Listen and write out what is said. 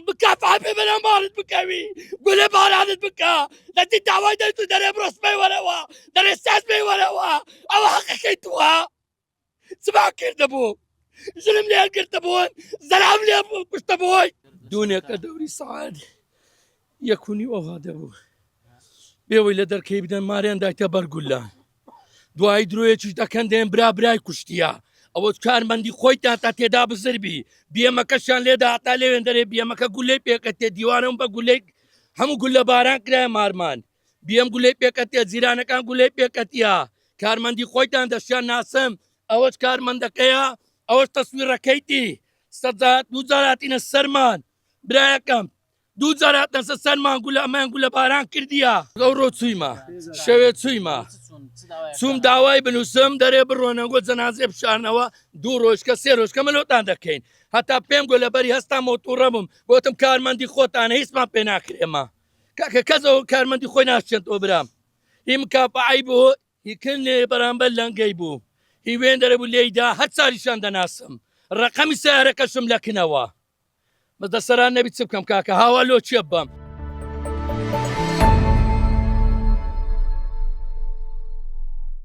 بكافحة بلا مالت بكوي قولي بارانت بكا لدي دعوة ديتو دري بروس بي وروا دري ساس بي وروا او حقيقيتوها سبع كردبو ظلم لي الكرتبون زلام لي كشتبوي دونك دوري سعاد يكوني اوهادبو بێەوەی لە دەرکەی بدەن ماریان دایتە بەرگولان دوای درۆیەکیش دەکەن دێن برای کوشتیە ئەوە کارمەندی خۆیتان تا تێدا بزربی بیەمەکەشان لێدا هەتا لێوێن دەرێ بیەمەکە گولەی پێکە تێ دیوانم بە گولەی هەموو گول لە باران کرای مارمان بیەم گولەی پێکە تێ جیرانەکان گولەی پێکەتیە کارمەندی خۆیتان دەشیان ناسم ئەوەش کارمەندەکەیە ئەوەش تەسویرەکەیتی سەد دوو جاراتینە سەرمان برایەکەم دوو جارات نەسە سەرمان گولە ئەمان گولە باران کردیە ئەوڕۆ چوویمە شەوێ چوویمە چووم داوای بنووسم دەرێ بڕۆنەگۆ جەنازێ بشارنەوە دوو ڕۆژکە سێ ڕۆژکە مەلۆتان دەکەین هەتا پێم گۆ لەبەری هەستا مۆتوڕە بووم بۆتم کارمەندی خۆتانە هیچمان پێ ناکرێمە کاکە کەسەوە کارمەندی خۆی ناشێنەوە برام هی مکافعی بوو هیکردنێ بەرامبەر لەنگەی بوو هیوێن دەرەبوو لێیدا هەر چاریشان دەناسم ڕقەمی سیارەکەشم لەکنەوە بەدەسەران نەبی چ بکەم کاکە هاوا لۆ چێ بەم